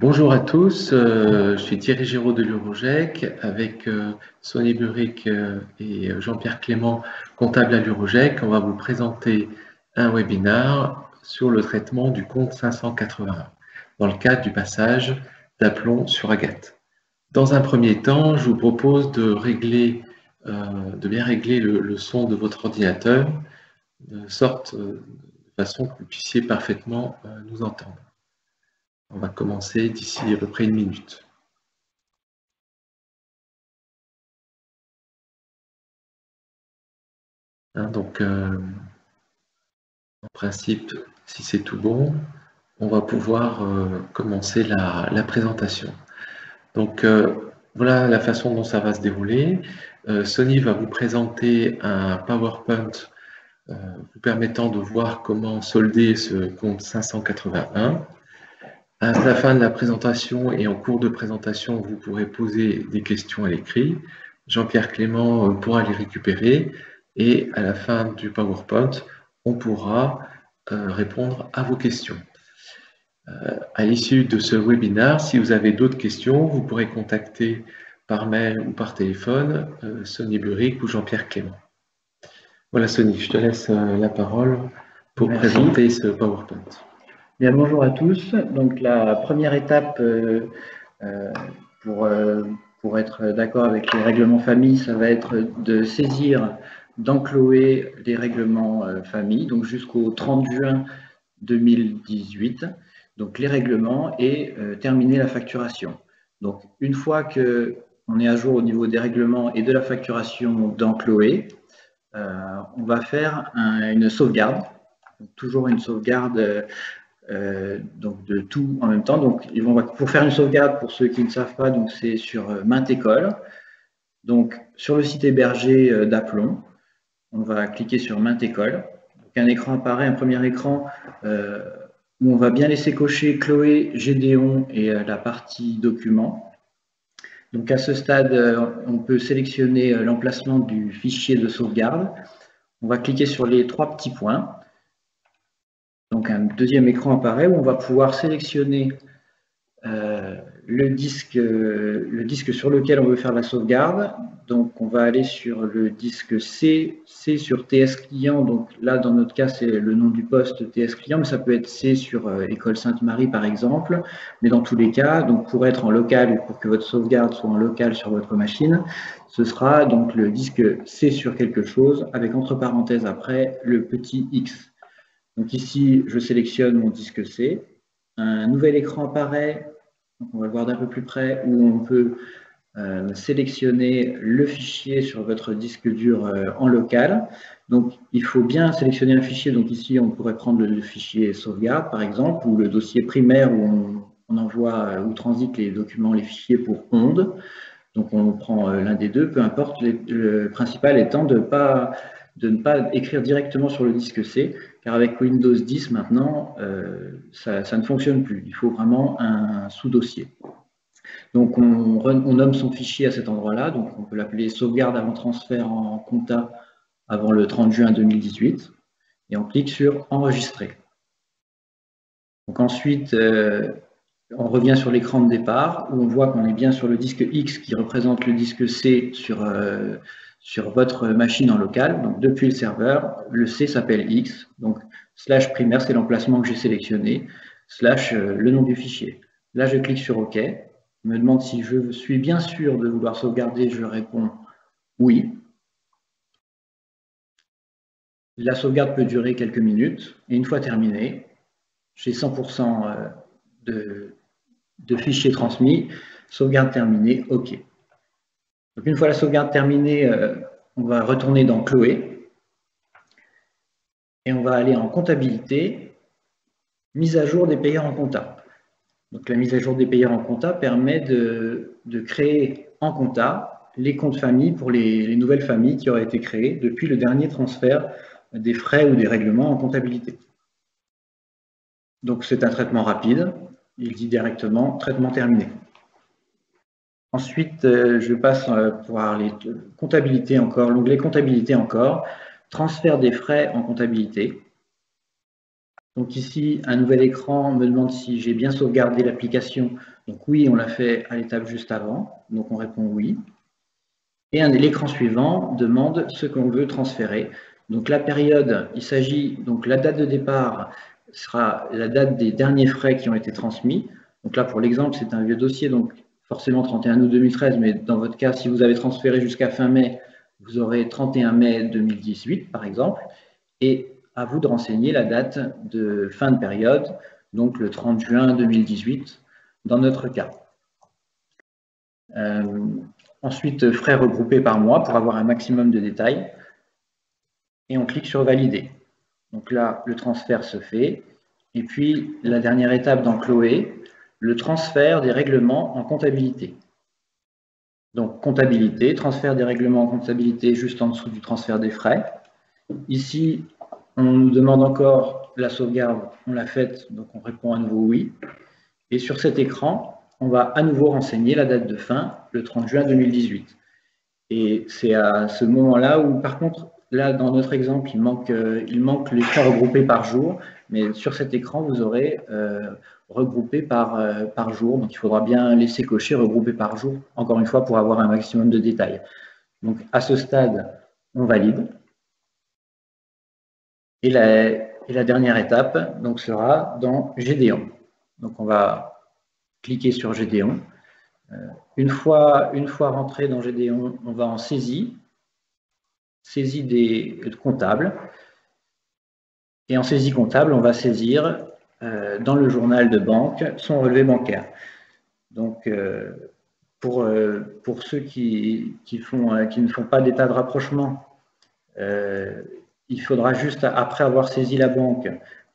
Bonjour à tous, je suis Thierry Géraud de l'Urogec avec Sonny Buric et Jean-Pierre Clément, comptable à l'Urogec. On va vous présenter un webinaire sur le traitement du compte 581 dans le cadre du passage d'aplomb sur agate. Dans un premier temps, je vous propose de bien régler le son de votre ordinateur de façon que vous puissiez parfaitement nous entendre. On va commencer d'ici à peu près une minute. Donc, en principe, si c'est tout bon, on va pouvoir commencer la présentation. Donc, voilà la façon dont ça va se dérouler. Sonny va vous présenter un PowerPoint vous permettant de voir comment solder ce compte 581. À la fin de la présentation et en cours de présentation, vous pourrez poser des questions à l'écrit. Jean-Pierre Clément pourra les récupérer et à la fin du PowerPoint, on pourra répondre à vos questions. À l'issue de ce webinaire, si vous avez d'autres questions, vous pourrez contacter par mail ou par téléphone Sonny Buric ou Jean-Pierre Clément. Voilà Sonny, je te laisse la parole pour présenter ce PowerPoint. Bien, bonjour à tous. Donc la première étape pour être d'accord avec les règlements famille, ça va être de saisir dans Chloé les règlements famille, donc jusqu'au 30 juin 2018, donc les règlements et terminer la facturation. Donc une fois qu'on est à jour au niveau des règlements et de la facturation dans Chloé, on va faire une sauvegarde, toujours une sauvegarde donc de tout en même temps. Donc, pour faire une sauvegarde, pour ceux qui ne savent pas, donc c'est sur Mainte École. Donc, sur le site hébergé d'Aplomb, on va cliquer sur Mainte École. Donc, un écran apparaît, un premier écran où on va bien laisser cocher Chloé, Gédéon et la partie documents. Donc, à ce stade, on peut sélectionner l'emplacement du fichier de sauvegarde. On va cliquer sur les trois petits points. Donc un deuxième écran apparaît où on va pouvoir sélectionner le disque sur lequel on veut faire la sauvegarde. Donc on va aller sur le disque C, C sur TS client. Donc là dans notre cas c'est le nom du poste TS client, mais ça peut être C sur École Sainte-Marie par exemple. Mais dans tous les cas, donc pour être en local ou pour que votre sauvegarde soit en local sur votre machine, ce sera donc le disque C sur quelque chose avec entre parenthèses après le petit X. Donc ici, je sélectionne mon disque C. Un nouvel écran apparaît, donc on va le voir d'un peu plus près, où on peut sélectionner le fichier sur votre disque dur en local. Donc il faut bien sélectionner un fichier. Donc ici, on pourrait prendre le fichier sauvegarde, par exemple, ou le dossier primaire où on envoie ou transite les documents, les fichiers pour onde. Donc on prend l'un des deux, peu importe, le principal étant de ne pas écrire directement sur le disque C, car avec Windows 10 maintenant, ça ne fonctionne plus. Il faut vraiment un sous-dossier. Donc on nomme son fichier à cet endroit-là, donc on peut l'appeler sauvegarde avant transfert en compta avant le 30 juin 2018, et on clique sur enregistrer. Donc ensuite, on revient sur l'écran de départ où on voit qu'on est bien sur le disque X qui représente le disque C sur votre machine en local. Donc depuis le serveur, le C s'appelle X. Donc slash primaire, c'est l'emplacement que j'ai sélectionné, slash le nom du fichier. Là, je clique sur OK. Il me demande si je suis bien sûr de vouloir sauvegarder. Je réponds oui. La sauvegarde peut durer quelques minutes. Et une fois terminée, j'ai 100% de fichiers transmis, sauvegarde terminée, OK. Donc une fois la sauvegarde terminée, on va retourner dans Chloé et on va aller en comptabilité, mise à jour des payeurs en compta. Donc la mise à jour des payeurs en compta permet de créer en compta les comptes familles pour les nouvelles familles qui auraient été créées depuis le dernier transfert des frais ou des règlements en comptabilité. Donc c'est un traitement rapide. Il dit directement traitement terminé. Ensuite, je passe pour parler de comptabilité encore, l'onglet comptabilité encore, transfert des frais en comptabilité. Donc ici, un nouvel écran me demande si j'ai bien sauvegardé l'application. Donc oui, on l'a fait à l'étape juste avant, donc on répond oui. Et l'écran suivant demande ce qu'on veut transférer. Donc la période, il s'agit, donc la date de départ sera la date des derniers frais qui ont été transmis. Donc là, pour l'exemple, c'est un vieux dossier, donc forcément 31 août 2013, mais dans votre cas, si vous avez transféré jusqu'à fin mai, vous aurez 31 mai 2018, par exemple. Et à vous de renseigner la date de fin de période, donc le 30 juin 2018, dans notre cas. Ensuite, frais regroupés par mois pour avoir un maximum de détails. Et on clique sur valider. Donc là, le transfert se fait. Et puis, la dernière étape dans Chloé, le transfert des règlements en comptabilité. Donc, comptabilité, transfert des règlements en comptabilité juste en dessous du transfert des frais. Ici, on nous demande encore la sauvegarde, on l'a faite, donc on répond à nouveau oui. Et sur cet écran, on va à nouveau renseigner la date de fin, le 30 juin 2018. Et c'est à ce moment-là où, par contre, là, dans notre exemple, il manque les frais regroupés par jour, mais sur cet écran, vous aurez regroupé par jour. Donc, il faudra bien laisser cocher regroupé par jour, encore une fois, pour avoir un maximum de détails. Donc, à ce stade, on valide. Et la dernière étape donc, sera dans Gédéon. Donc, on va cliquer sur Gédéon. Une fois rentré dans Gédéon, on va en saisie des comptables. Et en saisie comptable, on va saisir dans le journal de banque son relevé bancaire. Donc, pour ceux qui ne font pas d'état de rapprochement, il faudra juste, après avoir saisi la banque,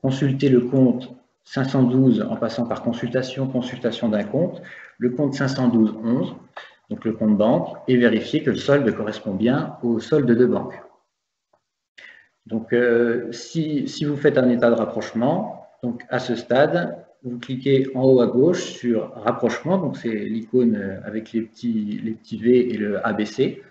consulter le compte 512 en passant par consultation d'un compte, le compte 512-11, donc le compte banque, et vérifier que le solde correspond bien au solde de banque. Donc, si vous faites un état de rapprochement, donc à ce stade, vous cliquez en haut à gauche sur rapprochement, donc c'est l'icône avec les petits V et le ABC,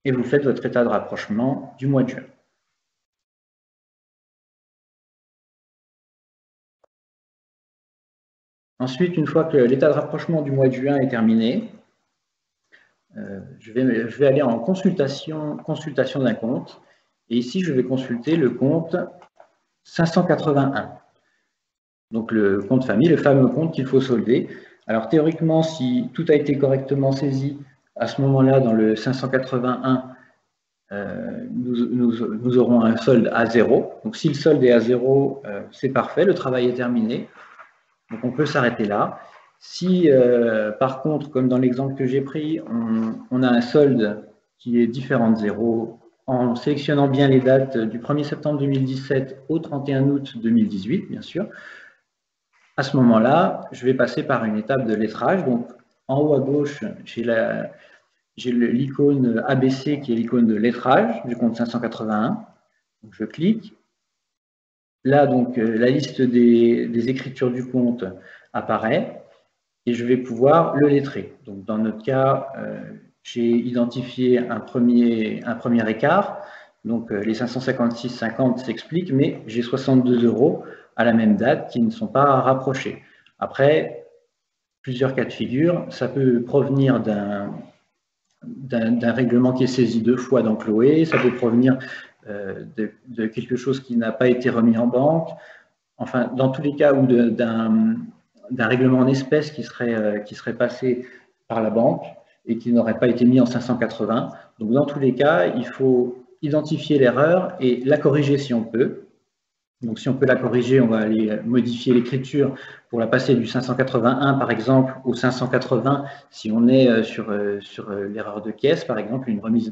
et vous faites votre état de rapprochement du mois de juin. Ensuite, une fois que l'état de rapprochement du mois de juin est terminé, je vais aller en consultation d'un compte. Et ici, je vais consulter le compte 581. Donc, le compte famille, le fameux compte qu'il faut solder. Alors, théoriquement, si tout a été correctement saisi, à ce moment-là, dans le 581, nous aurons un solde à 0. Donc, si le solde est à 0, c'est parfait, le travail est terminé. Donc, on peut s'arrêter là. Si, par contre, comme dans l'exemple que j'ai pris, on a un solde qui est différent de 0, en sélectionnant bien les dates du 1er septembre 2017 au 31 août 2018, bien sûr, à ce moment-là, je vais passer par une étape de lettrage. Donc, en haut à gauche, j'ai l'icône ABC qui est l'icône de lettrage du compte 581. Donc, je clique. Là, donc, la liste des écritures du compte apparaît et je vais pouvoir le lettrer. Donc, dans notre cas, j'ai identifié un premier écart. Donc, les 556,50 s'expliquent, mais j'ai 62 € à la même date qui ne sont pas rapprochés. Après, plusieurs cas de figure, ça peut provenir d'un règlement qui est saisi 2 fois dans Chloé, ça peut provenir de quelque chose qui n'a pas été remis en banque, enfin, dans tous les cas, ou d'un règlement en espèces qui serait passé par la banque et qui n'aurait pas été mis en 580. Donc, dans tous les cas, il faut identifier l'erreur et la corriger si on peut. Donc, si on peut la corriger, on va aller modifier l'écriture pour la passer du 581, par exemple, au 580, si on est sur l'erreur de caisse, par exemple, une remise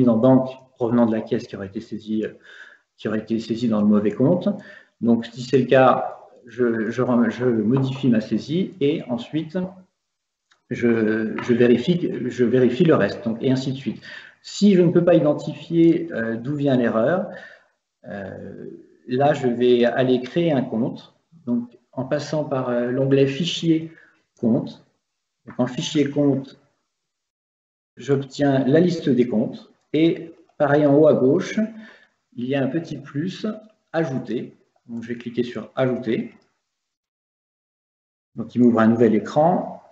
en banque provenant de la caisse qui aurait été saisie dans le mauvais compte. Donc, si c'est le cas, je modifie ma saisie et ensuite, je vérifie le reste, donc, et ainsi de suite. Si je ne peux pas identifier d'où vient l'erreur, là, je vais aller créer un compte, donc en passant par l'onglet Fichier, Compte. Donc, en Fichier, Compte, j'obtiens la liste des comptes et pareil en haut à gauche, il y a un petit plus Ajouter. Donc, je vais cliquer sur Ajouter. Donc, il m'ouvre un nouvel écran.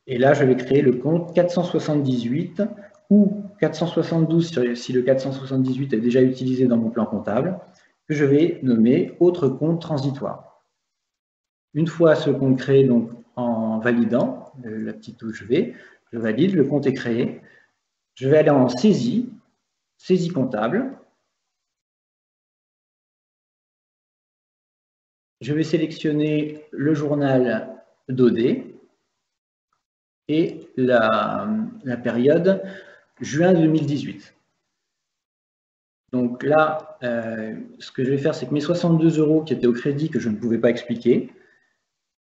Et là, je vais créer le compte 478 ou 472 si le 478 est déjà utilisé dans mon plan comptable, que je vais nommer Autre compte transitoire. Une fois ce compte créé, donc en validant la petite touche V, je valide, le compte est créé. Je vais aller en saisie, saisie comptable. Je vais sélectionner le journal d'OD et la période juin 2018. Donc là, ce que je vais faire, c'est que mes 62 € qui étaient au crédit, que je ne pouvais pas expliquer,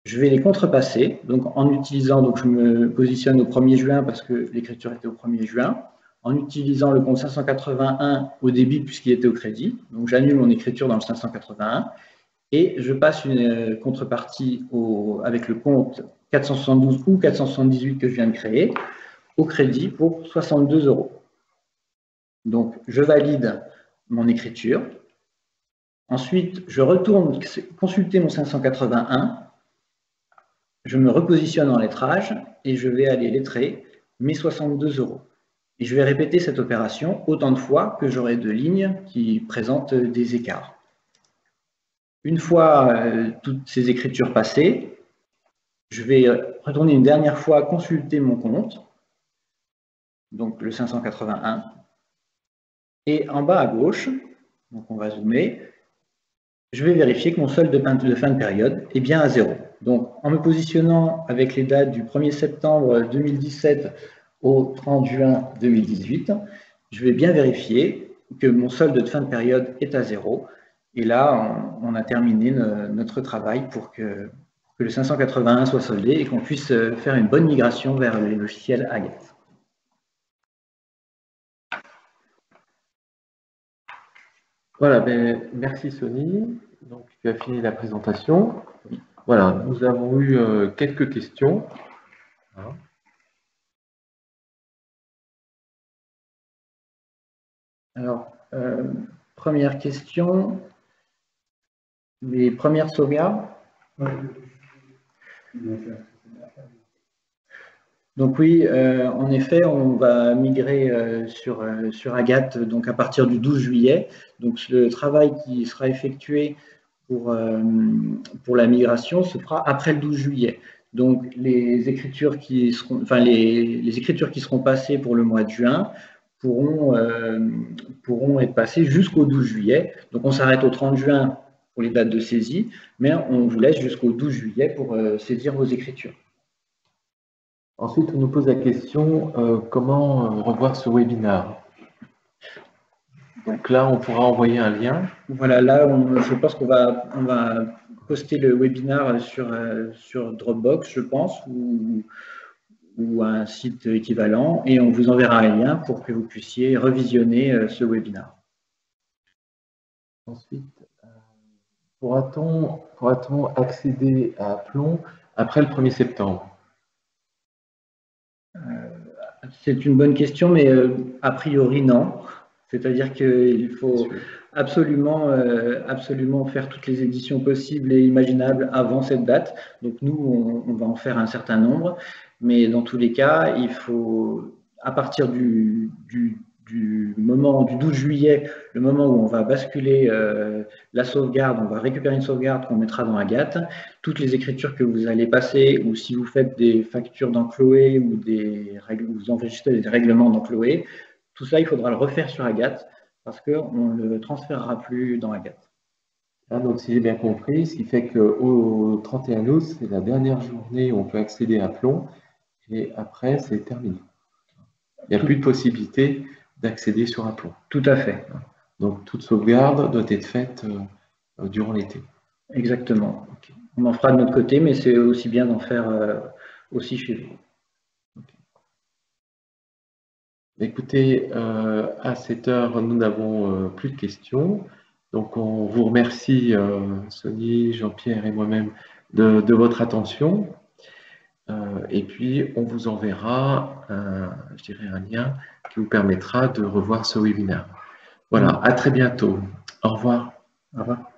je vais les contrepasser. Donc en utilisant, donc je me positionne au 1er juin parce que l'écriture était au 1er juin, en utilisant le compte 581 au débit puisqu'il était au crédit. Donc j'annule mon écriture dans le 581 et je passe une contrepartie avec le compte 472 ou 478 que je viens de créer au crédit pour 62 €. Donc je valide mon écriture. Ensuite, je retourne consulter mon 581. Je me repositionne en lettrage et je vais aller lettrer mes 62 €. Et je vais répéter cette opération autant de fois que j'aurai de lignes qui présentent des écarts. Une fois toutes ces écritures passées, je vais retourner une dernière fois consulter mon compte, donc le 581. Et en bas à gauche, donc on va zoomer, je vais vérifier que mon solde de fin de période est bien à 0. Donc, en me positionnant avec les dates du 1er septembre 2017 au 30 juin 2018, je vais bien vérifier que mon solde de fin de période est à 0. Et là, on a terminé notre travail pour que le 581 soit soldé et qu'on puisse faire une bonne migration vers les logiciels Agathe. Voilà, ben, merci Sony. Donc, tu as fini la présentation. Voilà, nous avons eu quelques questions. Alors, première question, les premières sauvegardes. Donc oui, en effet, on va migrer sur Agathe donc à partir du 12 juillet. Donc le travail qui sera effectué pour la migration se fera après le 12 juillet. Donc les écritures qui seront, enfin les écritures qui seront passées pour le mois de juin pourront être passées jusqu'au 12 juillet. Donc on s'arrête au 30 juin pour les dates de saisie, mais on vous laisse jusqu'au 12 juillet pour saisir vos écritures. Ensuite, on nous pose la question comment revoir ce webinaire. Donc là, on pourra envoyer un lien. Voilà, là, je pense qu'on va poster le webinaire sur Dropbox, je pense, ou un site équivalent, et on vous enverra un lien pour que vous puissiez revisionner ce webinaire. Ensuite, pourra-t-on accéder à Plon après le 1er septembre? C'est une bonne question, mais a priori, non. C'est-à-dire qu'il faut absolument faire toutes les éditions possibles et imaginables avant cette date. Donc nous, on va en faire un certain nombre, mais dans tous les cas, il faut, à partir du moment du 12 juillet, le moment où on va basculer la sauvegarde, on va récupérer une sauvegarde qu'on mettra dans Agathe, toutes les écritures que vous allez passer, ou si vous faites des factures dans Chloé ou vous enregistrez des règlements dans Chloé, tout ça, il faudra le refaire sur Agathe parce qu'on ne le transférera plus dans Agathe. Ah, donc, si j'ai bien compris, ce qui fait qu'au 31 août, c'est la dernière journée où on peut accéder à Plon et après, c'est terminé. Il n'y a plus de possibilité d'accéder sur un Plon. Tout à fait. Donc, toute sauvegarde doit être faite durant l'été. Exactement. Okay. On en fera de notre côté, mais c'est aussi bien d'en faire aussi chez vous. Écoutez, à cette heure, nous n'avons plus de questions. Donc, on vous remercie, Sony, Jean-Pierre et moi-même, de votre attention. Et puis, on vous enverra, je dirais, un lien qui vous permettra de revoir ce webinaire. Voilà, à très bientôt. Au revoir. Au revoir.